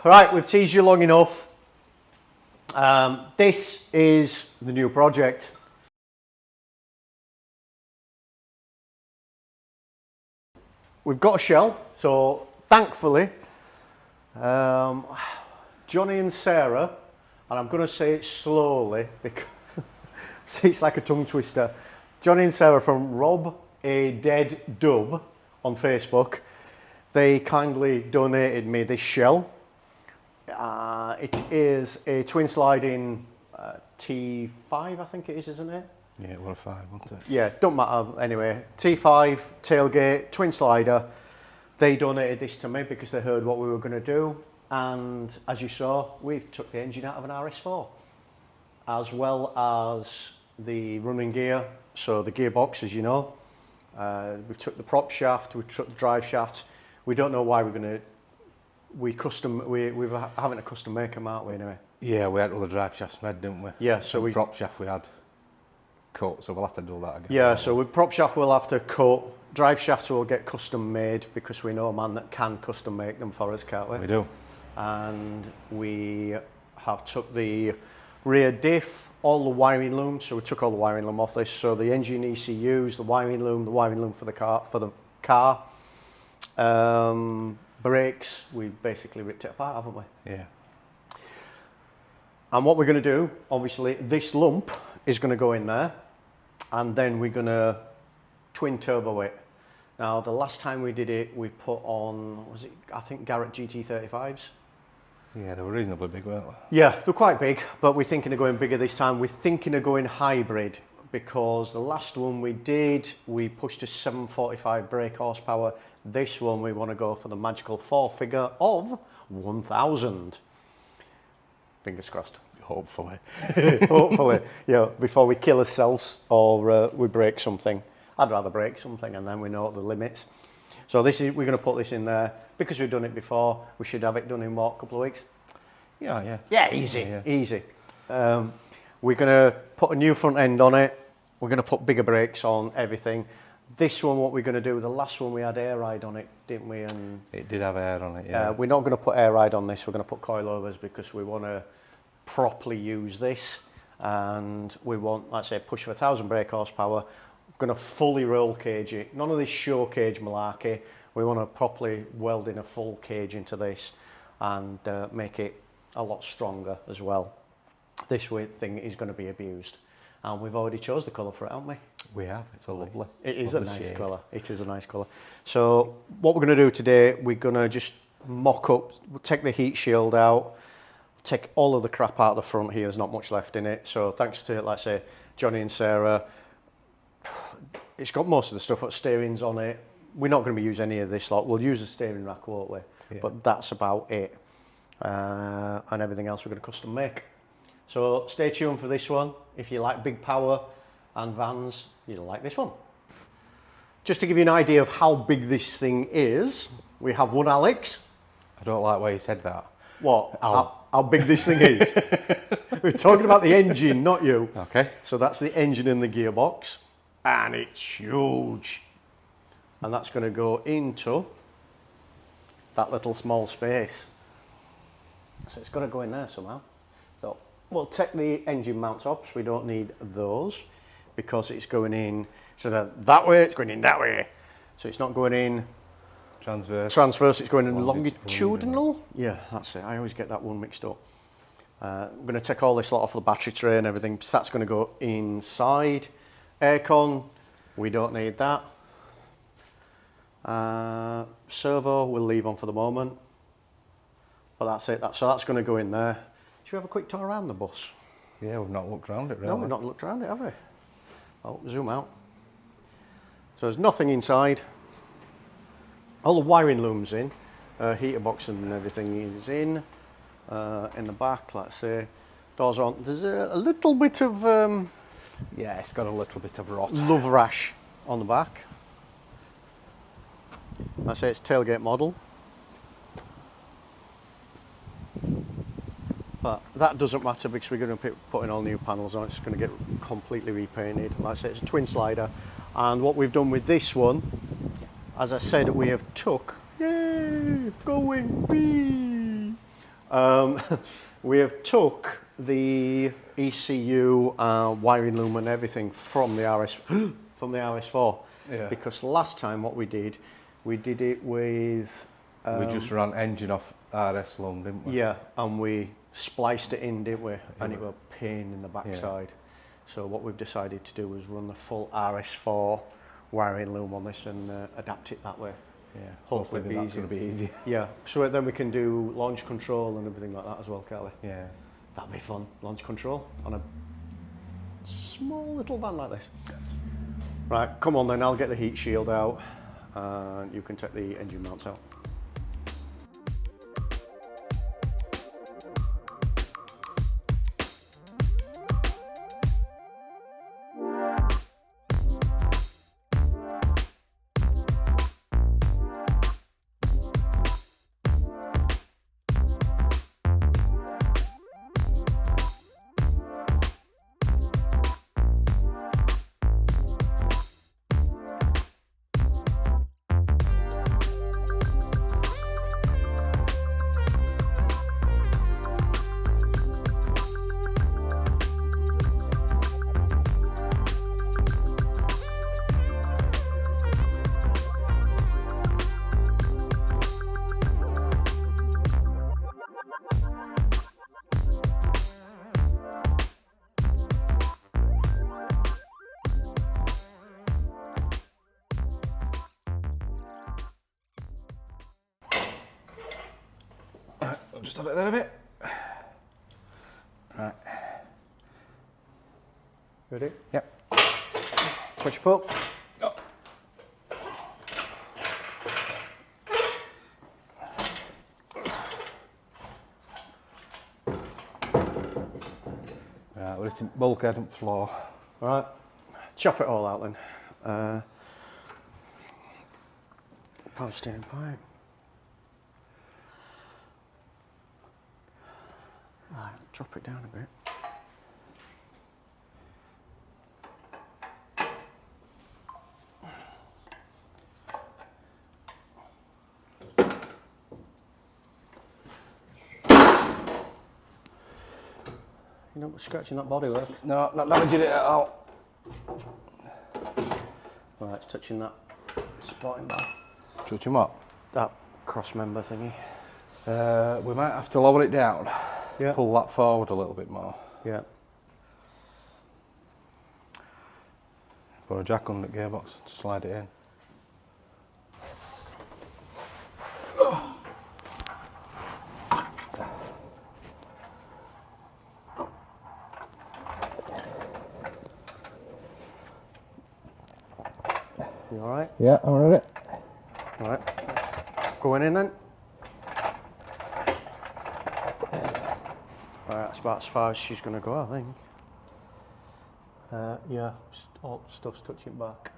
Right, we've teased you long enough. This is the new project. We've got a shell, so thankfully, Johnny and Sarah, and I'm going to say it slowly because it's like a tongue twister. Johnny and Sarah from Rob a Dead Dub on Facebook, they kindly donated me this shell. It is a twin sliding T5, I think it is, isn't it? Yeah, it was a 5, wasn't it? Yeah, don't matter anyway. T5, tailgate, twin slider. They donated this to me because they heard what we were going to do. And as you saw, we've took the engine out of an RS4, as well as the running gear. So the gearbox, as you know, we've took the prop shaft, we've took the drive shafts. We don't know why we're going to. We're having a custom make them, aren't we? Anyway. Yeah, we had all the drive shafts made, didn't we? Yeah, so we prop shaft we had cut, so we'll have to do that again. Yeah, so with prop shaft we'll have to cut. Drive shafts will get custom made because we know a man that can custom make them for us, can't we? We do. And we have took the rear diff, all the wiring loom. So we took all the wiring loom off this. So the engine ECUs, the wiring loom for the car. Brakes, we basically ripped it apart, haven't we? Yeah. And what we're going to do, obviously, this lump is going to go in there, and then we're going to twin turbo it. Now, the last time we did it, we put on, I think Garrett GT35s. Yeah, they were reasonably big, weren't they? Yeah, they're quite big, but we're thinking of going bigger this time. We're thinking of going hybrid because the last one we did, we pushed to 745 brake horsepower. This one, we want to go for the magical 4-figure of 1,000. Fingers crossed. Hopefully. Hopefully, yeah, before we kill ourselves or we break something. I'd rather break something and then we know the limits. So we're going to put this in there. Because we've done it before, we should have it done in what, a couple of weeks? Yeah. Yeah, easy. We're going to put a new front end on it. We're going to put bigger brakes on everything. This one, what we're going to do, the last one we had air ride on it, didn't we? And it did have air on it, yeah. We're not going to put air ride on this, we're going to put coilovers because we want to properly use this. And we want, let's say, push for 1,000 brake horsepower. We're going to fully roll cage it. None of this show cage malarkey. We want to properly weld in a full cage into this and make it a lot stronger as well. This thing is going to be abused. And we've already chose the colour for it, haven't we? We have. It's lovely. It is a nice colour. It is a nice colour. So what we're going to do today, we're going to just mock up, take the heat shield out, take all of the crap out of the front here. There's not much left in it. So thanks to, let's say, Johnny and Sarah, it's got most of the stuff, steering's on it. We're not going to use any of this lot. We'll use the steering rack, won't we? Yeah. But that's about it. And everything else we're going to custom make. So stay tuned for this one. If you like big power and vans, you'll like this one. Just to give you an idea of how big this thing is, we have one Alex. I don't like why you said that. What? How big this thing is? We're talking about the engine, not you. Okay. So that's the engine and the gearbox. And it's huge. And that's going to go into that little small space. So it's got to go in there somehow. So we'll take the engine mounts off, so we don't need those because it's going in, so that way, it's going in that way. So it's not going in transverse, it's going in longitudinal. Yeah, that's it. I always get that one mixed up. I'm going to take all this lot off the battery tray and everything. So that's going to go inside. Aircon, we don't need that. Servo we'll leave on for the moment, but that's it. So that's going to go in there. Should we have a quick tour around the bus? Yeah, we've not looked around it really. No, we've not looked around it, have we? Oh, zoom out. So there's nothing inside. All the wiring looms in, heater box and everything is in the back. Let's say doors on. There's a little bit of yeah, it's got a little bit of rot. Love rash on the back. I say it's tailgate model, but that doesn't matter because we're going to put in all new panels on. It's going to get completely repainted. Like I say, it's a twin slider, and what we've done with this one, as I said, we have took, yay, going bee. We have took the ECU, wiring loom and everything from the from the RS4. Yeah. Because last time what we did it with... we just ran engine off RS loom, didn't we? Yeah, and we spliced it in, didn't we? And it was a pain in the backside. So what we've decided to do is run the full RS4 wiring loom on this and adapt it that way. Yeah. Hopefully that's going to be easy. Yeah, so then we can do launch control and everything like that as well, Kelly. Yeah. That'd be fun. Launch control on a small little van like this. Right, come on then, I'll get the heat shield out and you can take the engine mounts out. I'll just hold it there a bit. Right. Ready? Yep. Push your foot. Oh. Right, we're hitting bulkhead and floor. Right, chop it all out then. Power steering pipe. Right, drop it down a bit. You know, scratching that bodywork. No, not damaging it at all. Right, it's touching that supporting bar. Touching what? That cross member thingy. We might have to lower it down. Yeah. Pull that forward a little bit more. Yeah. Put a jack on the gearbox to slide it in. You alright? Yeah, I'm ready. Alright. Going in then. Alright, that's about as far as she's going to go, I think. Yeah, all stuff's touching back.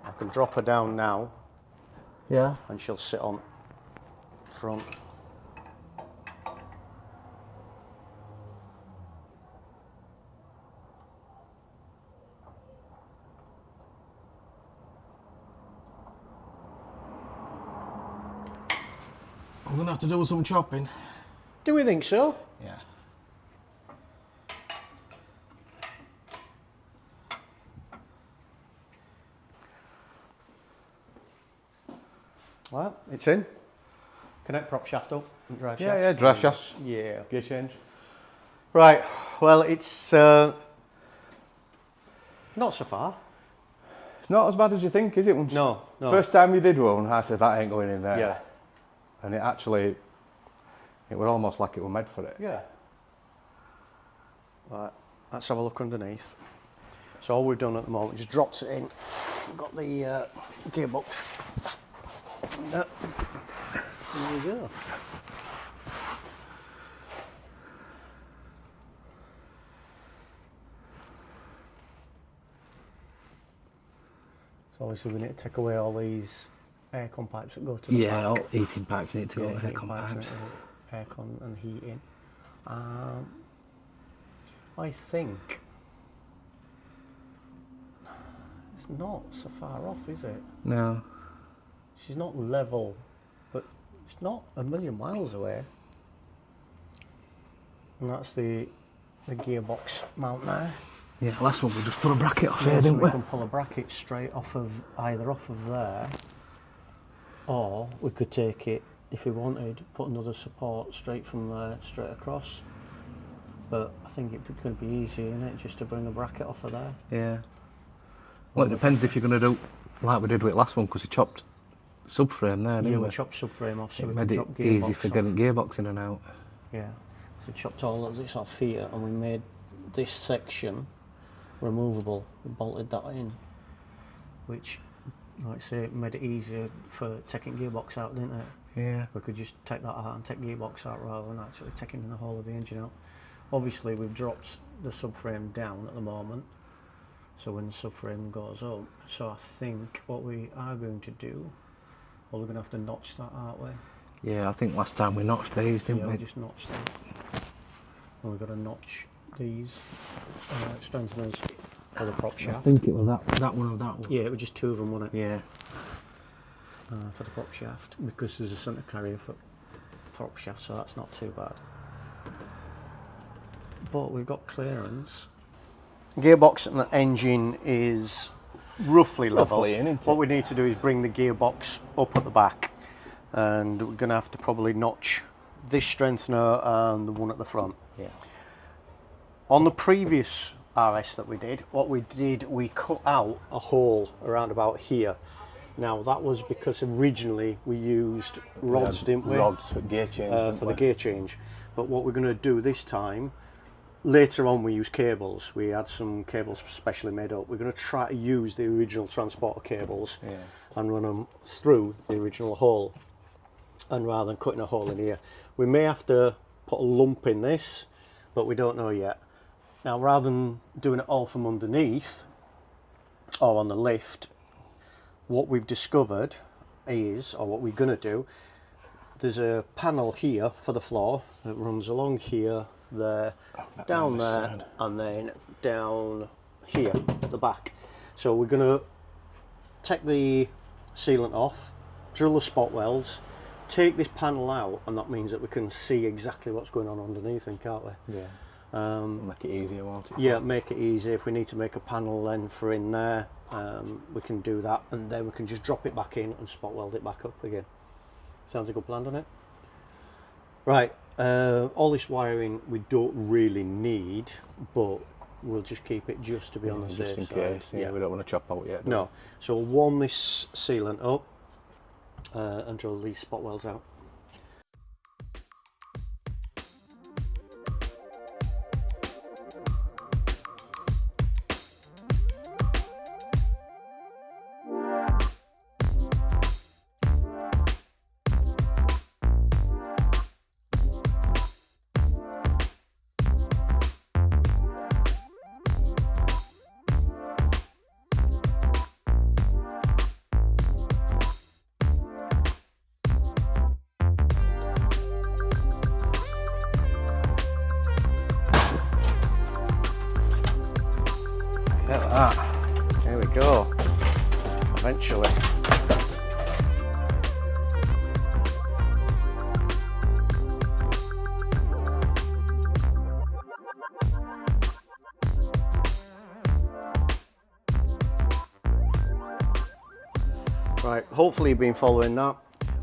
I can drop her down now Yeah. and she'll sit on front. I'm going to have to do some chopping. Do we think so? Yeah. Well, it's in. Connect prop shaft up and drive shaft. Yeah, drive shafts. Yeah. Gear change. Right, well, it's not so far. It's not as bad as you think, is it? No, no. First time you did one, I said that ain't going in there. Yeah. And it were almost like it were made for it. Yeah. Right, let's have a look underneath. So all we've done at the moment, just dropped it in. We've got the gearbox. There we go. So obviously we need to take away all these aircon pipes that go to the back. all heating pipes need to go, heating aircon pipes. Aircon and heating. I think it's not so far off, is it? No. She's not level, but it's not a million miles away. And that's the gearbox mount there. Yeah, last one we just put a bracket off Yeah, here, so didn't we we? can pull a bracket straight off of either off of there, or we could take it, if we wanted, put another support straight from there straight across. But I think it's going to be easier, isn't it, just to bring a bracket off of there. Yeah. Well, it depends if you're going to do like we did with the last one, because we chopped subframe there, didn't Yeah, we? we chopped subframe off, so It we made could it drop gearbox easy for off. getting gearbox in and out. Yeah, so we chopped all of this off here, and we made this section removable. We bolted that in, which, like I say, made it easier for taking gearbox out, didn't it? Yeah. We could just take that out and take gearbox out rather than actually taking the whole of the engine out. Obviously, we've dropped the subframe down at the moment, so when the subframe goes up, so I think what we are going to do, well, we're going to have to notch that, aren't we? Yeah, I think last time we notched these, didn't Yeah, we? we just notched them. And we've got to notch these strengtheners for the prop I shaft. think it was that one or that one. Yeah, it was just two of them, wasn't it? Yeah. For the prop shaft, because there's a centre carrier for prop shaft, so that's not too bad. But we've got clearance. Gearbox and the engine is roughly level. Roughly in, isn't it? What we need to do is bring the gearbox up at the back, and we're going to have to probably notch this strengthener and the one at the front. Yeah. On the previous RS that we did, we cut out a hole around about here. Now that was because originally we used rods, didn't we? Rods for gear change. For the gear change. But what we're going to do this time, later on we use cables. We had some cables specially made up. We're going to try to use the original transporter cables and run them through the original hole. And rather than cutting a hole in here, we may have to put a lump in this, but we don't know yet. Now, rather than doing it all from underneath or on the lift, what we've discovered is, or what we're going to do, there's a panel here for the floor that runs along here, there, down there, and then down here at the back. So we're going to take the sealant off, drill the spot welds, take this panel out, and that means that we can see exactly what's going on underneath, can't we? Yeah. Make it easier, won't it? Yeah, make it easy. If we need to make a panel then for in there, we can do that, and then we can just drop it back in and spot weld it back up again. Sounds a good plan, doesn't it? Right, all this wiring we don't really need, but we'll just keep it just to be on the safe just in side. case. Yeah, we don't want to chop out yet. No, so we'll warm this sealant up and drill these spot welds out. Look at that. There we go. Eventually. Right, hopefully you've been following that.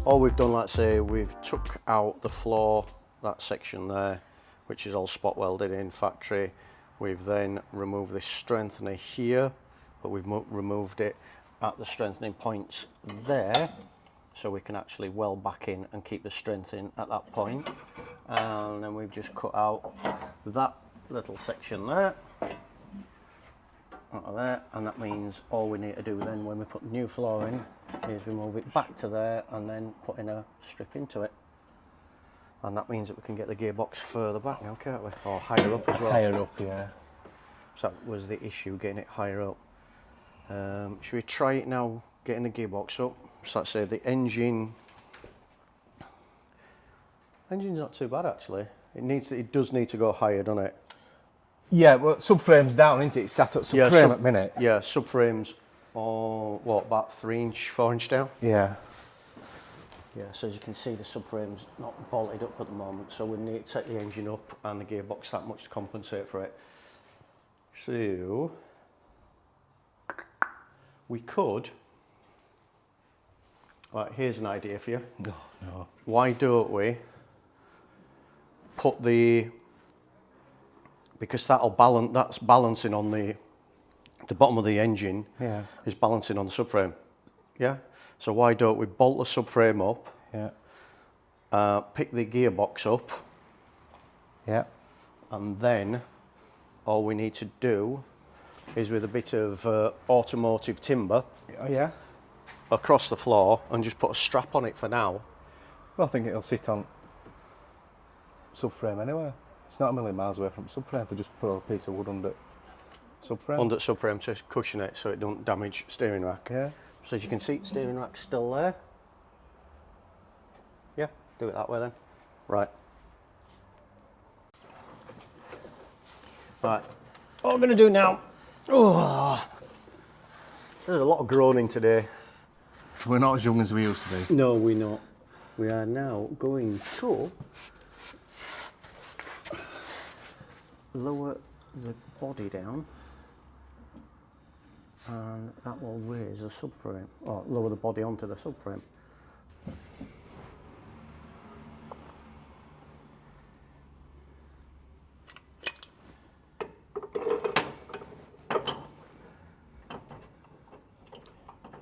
All we've done, let's say, we've took out the floor, that section there, which is all spot welded in factory. We've then removed this strengthener here, but we've removed it at the strengthening points there, so we can actually weld back in and keep the strength in at that point. And then we've just cut out that little section there, out of there, and that means all we need to do then when we put the new floor in is remove it back to there and then put in a strip into it. And that means that we can get the gearbox further back now, can't we? Or higher up as well. Higher up, yeah. So that was the issue, getting it higher up. Should we try it now, getting the gearbox up? So let's say the engine's not too bad actually. It does need to go higher, doesn't it? Yeah, well, subframe's down, isn't it? It's sat at subframe at the minute. Yeah, subframe's what, about 3 inch, 4 inch down? Yeah. Yeah, so as you can see, the subframe's not bolted up at the moment, so we need to set the engine up and the gearbox that much to compensate for it. So we could, right, here's an idea for you. No, no. Why don't we put because that'll balance, that's balancing on the bottom of the engine, Yeah. is balancing on the subframe. Yeah? So why don't we bolt the subframe up, Yeah. pick the gearbox up, Yeah. and then all we need to do is with a bit of automotive timber Oh, yeah. across the floor and just put a strap on it for now. Well, I think it'll sit on subframe anyway. It's not a million miles away from subframe. They just put a piece of wood under subframe. Under the subframe to cushion it so it don't damage steering rack. Yeah. So as you can see, steering rack's still there. Yeah, do it that way then. Right. Right. What I'm going to do now, oh, there's a lot of groaning today. We're not as young as we used to be. No, we're not. We are now going to lower the body down, and that will raise the subframe, or lower the body onto the subframe.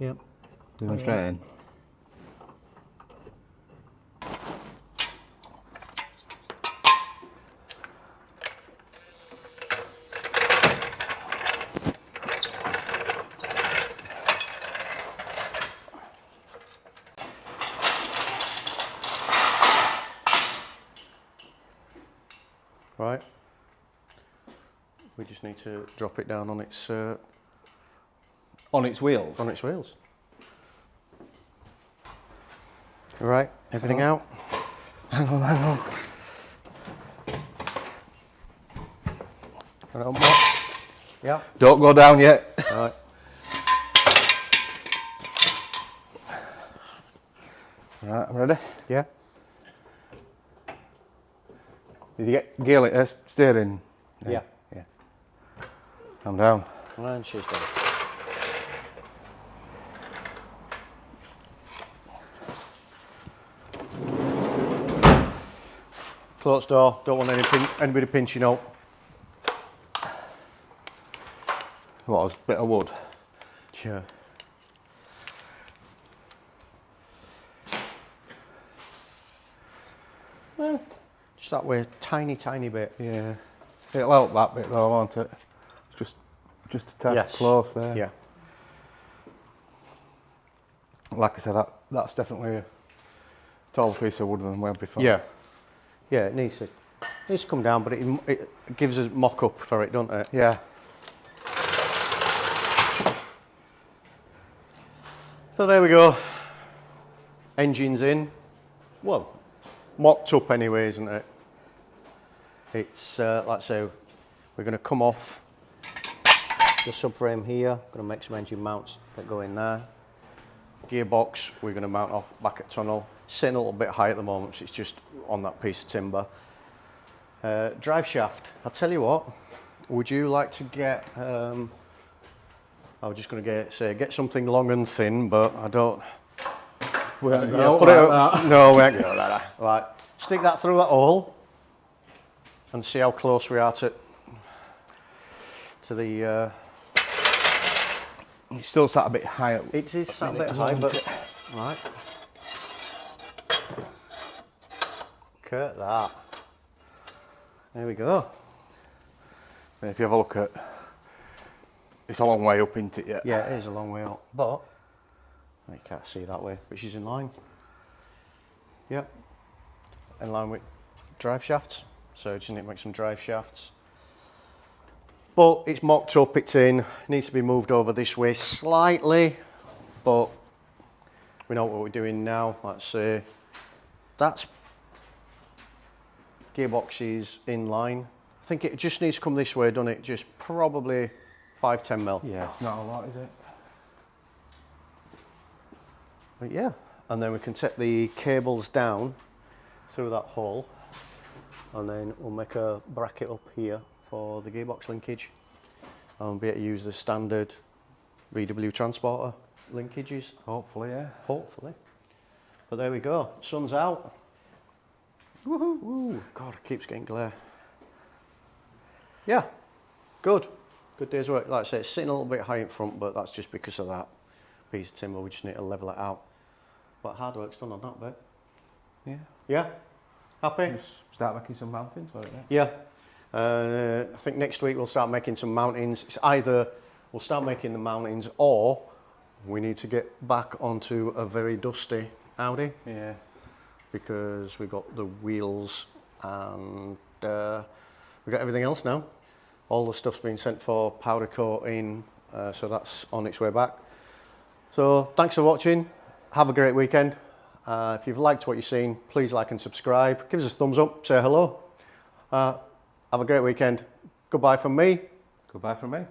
Yep. You going straight in? Right. We just need to drop it down on its wheels? on its wheels. Right, everything out. Hang on, hang on. Put it on more. Yeah. Don't go down yet. Right. Right, I'm ready. Yeah. Did you get gear steering? Yeah. Yeah. I'm down. And she's done. Closed door. Don't want anybody pinching out. What, was a bit of wood? Yeah. Well, just that way, tiny bit. Yeah. It'll help that bit though, won't it? Just a tad Yes. close there. Yeah. Like I said, that's definitely a taller piece of wood than we had before. Yeah. Yeah, it needs to come down, but it gives us mock up for it, doesn't it? Yeah. So there we go. Engine's in. Well, mocked up anyway, isn't it? It's, like I say, we're going to come off the subframe here. Going to make some engine mounts that go in there. Gearbox, we're going to mount off back at tunnel. Sitting a little bit high at the moment, so it's just on that piece of timber. Drive shaft. I'll tell you what, would you like to get, I was just going to get something long and thin, but I don't. We ain't Yeah, put it up. No, we ain't going like that. Right, stick that through that hole and see how close we are to the. It's still sat a bit high up. It is sat a bit high, but right. Look at that. There we go. If you have a look at, it's a long way up, isn't it yet? Yeah, it is a long way up, but you can't see that way, but she's in line. Yep, in line with drive shafts. So just need to make some drive shafts. But it's mocked up, it's in, needs to be moved over this way slightly, but we know what we're doing now. Let's say that's gearbox is in line. I think it just needs to come this way, doesn't it? Just probably 5-10 mil. Yeah, it's not a lot, is it? But yeah, and then we can set the cables down through that hole, and then we'll make a bracket up here for the gearbox linkage, and we'll be able to use the standard VW transporter linkages. Hopefully, yeah. Hopefully. But there we go, sun's out. Woohoo! Ooh, God, it keeps getting glare. Yeah, good. Good day's work. Like I say, it's sitting a little bit high in front, but that's just because of that piece of timber. We just need to level it out. But hard work's done on that bit. Yeah. Yeah? Happy? Just start making some mountains for it, Yeah. I think next week we'll start making some mountings. It's either we'll start making the mountings, or we need to get back onto a very dusty Audi, Yeah. because we've got the wheels and we've got everything else now. All the stuff's been sent for powder coating, so that's on its way back. So thanks for watching. Have a great weekend. If you've liked what you've seen, please like and subscribe. Give us a thumbs up, say hello. Have a great weekend. Goodbye from me. Goodbye from me.